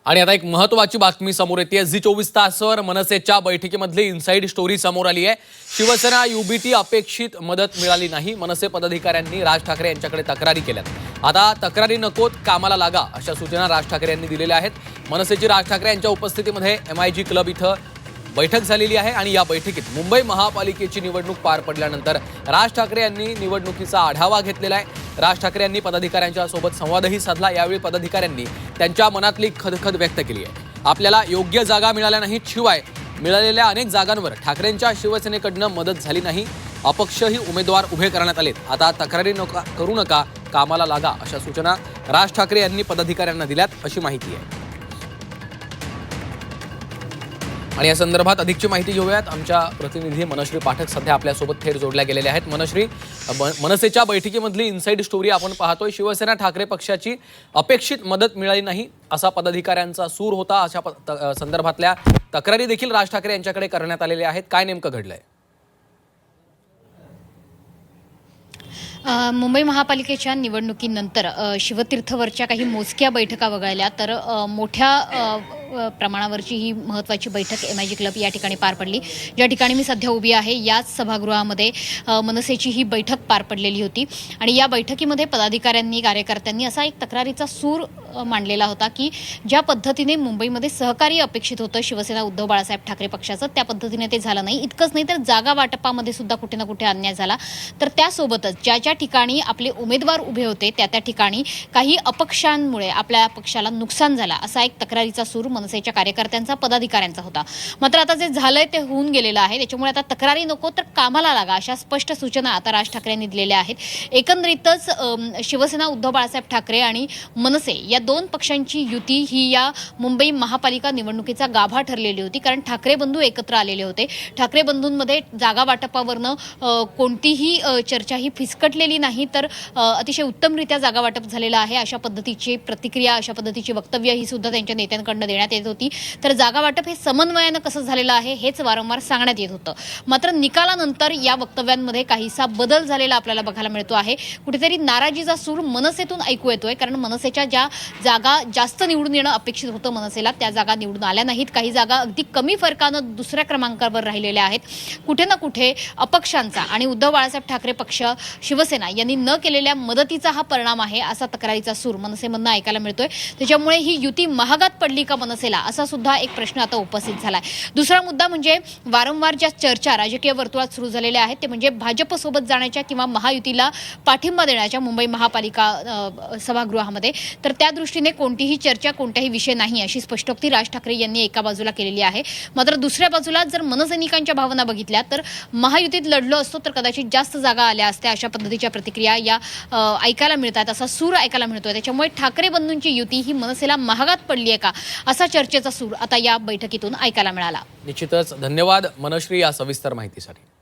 आणि आता एक महत्त्वाची बातमी समोर येते। झी 24 तासवर मनसेच्या बैठकीमधली इनसाइड स्टोरी समोर आली आहे। शिवसेना युबीटी अपेक्षित मदत मिळाली नाही। मनसे पदाधिकाऱ्यांनी राज ठाकरे यांच्याकडे तक्रारी केल्यात। आता तक्रारी नकोत, कामाला लागा अशा सूचना राज ठाकरे यांनी दिलेल्या आहेत। मनसेची राज ठाकरे यांच्या उपस्थितीमध्ये MIG क्लब इथं बैठक झालेली आहे आणि या बैठकीत मुंबई महापालिकेची निवडणूक पार पडल्यानंतर राज ठाकरे यांनी निवडणुकीचा आढावा घेतलेला आहे। राज ठाकरे यांनी पदाधिकाऱ्यांच्या सोबत संवादही साधला। यावेळी पदाधिकाऱ्यांनी त्यांच्या मनातली खदखद व्यक्त केली आहे। आपल्याला योग्य जागा मिळाल्या नाहीत, शिवाय मिळालेल्या अनेक जागांवर ठाकरेंच्या शिवसेनेकडनं मदत झाली नाही। अपक्षही उमेदवार उभे करण्यात आलेत। आता तक्रारी करू नका, कामाला लागा अशा सूचना राज ठाकरे यांनी पदाधिकाऱ्यांना दिल्यात अशी माहिती आहे। आणि या संदर्भात अधिकची माहिती घेऊयात। आमच्या प्रतिनिधी मनश्री पाठक सध्या आपल्यासोबत थेट जोडल्या गेलेल्या आहेत। मनश्री, मनसेच्या बैठकीमधली इनसाइड स्टोरी आपण पाहतोय। शिवसेना ठाकरे पक्षाची अपेक्षित मदत मिळाली नाही असा पदाधिकाऱ्यांचा सूर होता। अशा संदर्भातल्या तक्रारी देखील राज ठाकरे यांच्याकडे करण्यात आलेल्या आहेत। काय नेमकं घडलंय? मुंबई महापालिकेच्या निवडणुकीनंतर शिवतीर्थवरच्या काही मोजक्या बैठका वगळल्या तर मोठ्या प्रमाणावरची ही महत्त्वाची बैठक MIG क्लब या ठिकाणी पार पडली। ज्या ठिकाणी मी सध्या उभी आहे याच सभागृहामध्ये मनसेची ही बैठक पार पडलेली होती आणि या बैठकीमध्ये पदाधिकाऱ्यांनी, कार्यकर्त्यांनी असा एक तक्रारीचा सूर मांडलेला होता की ज्या पद्धतीने मुंबईमध्ये सहकार्य अपेक्षित होतं शिवसेना उद्धव बाळासाहेब ठाकरे पक्षाचं, त्या पद्धतीने ते झालं नाही। इतकंच नाही तर जागा वाटपामध्ये सुद्धा कुठे ना कुठे अन्याय झाला। तर त्यासोबतच ज्या ज्या ठिकाणी आपले उमेदवार उभे होते त्या ठिकाणी काही अपक्षांमुळे आपल्या पक्षाला नुकसान झालं, असा एक तक्रारीचा सूर मनसेच्या कार्यकर्त्यांचा, पदाधिकाऱ्यांचा होता। मात्र आता जे झालंय ते होऊन गेलेलं आहे। त्याच्यामुळे आता तक्रारी नको तर कामाला लागा अशा स्पष्ट सूचना आता राज ठाकरे यांनी दिलेल्या आहेत। एकंदरीतच शिवसेना उद्धव बाळासाहेब ठाकरे आणि मनसे या दोन पक्षांची युती ही या मुंबई महापालिका निवडणुकीचा गाभा ठरलेली होती। कारण ठाकरे बंधू एकत्र आलेले होते। ठाकरे बंधूंमध्ये जागा वाटपावरनं कोणतीही चर्चा ही फिसकटलेली नाही, तर अतिशय उत्तमरित्या जागा वाटप झालेलं आहे अशा पद्धतीची प्रतिक्रिया, अशा पद्धतीची वक्तव्य ही सुद्धा त्यांच्या नेत्यांकडून देण्यात येत होती। तर जागा वाटप हे समन्वयानं कसं झालेलं आहे हेच वारंवार सांगण्यात येत होतं। मात्र निकालानंतर या वक्तव्यांमध्ये काहीसा बदल झालेला आपल्याला बघायला मिळतो आहे। कुठेतरी नाराजीचा सूर मनसेतून ऐकू येतोय, कारण मनसेच्या ज्या जागा जास्त निवडून येणं अपेक्षित होतं मनसेला, त्या जागा निवडून आल्या नाहीत। काही जागा अगदी कमी फरकानं दुसऱ्या क्रमांकावर राहिलेल्या आहेत। कुठे ना कुठे अपक्षांचा आणि उद्धव बाळासाहेब ठाकरे पक्ष, शिवसेना यांनी न केलेल्या मदतीचा हा परिणाम आहे असा तक्रारीचा सूर मनसेमधनं ऐकायला मिळतोय। त्याच्यामुळे ही युती महागात पडली का मनसेला, असा सुद्धा एक प्रश्न आता उपस्थित झालाय। दुसरा मुद्दा म्हणजे वारंवार ज्या चर्चा राजकीय वर्तुळात सुरू झालेल्या आहेत ते म्हणजे भाजपसोबत जाण्याच्या किंवा महायुतीला पाठिंबा देण्याच्या मुंबई महापालिका सभागृहामध्ये। तर त्या दृष्टीने कोणतीही चर्चा, कोणताही विषय नाही अशी स्पष्टोक्ती राज ठाकरे यांनी एका बाजूला केलेली आहे। मात्र दुसऱ्या बाजूला जर मनसैनिकांच्या भावना बघितल्या तर महायुतीत लढलो असतो तर कदाचित जास्त जागा आल्या असत्या, अशा पद्धतीच्या प्रतिक्रिया या ऐकायला मिळतात, असा सूर ऐकायला मिळतोय। त्याच्यामुळे ठाकरे बंधूंची युती ही मनसेला महागात पडली आहे का, असा चर्चेचा सूर आता या बैठकीतून ऐकायला मिळाला। निश्चितच धन्यवाद मनश्री या सविस्तर माहितीसाठी।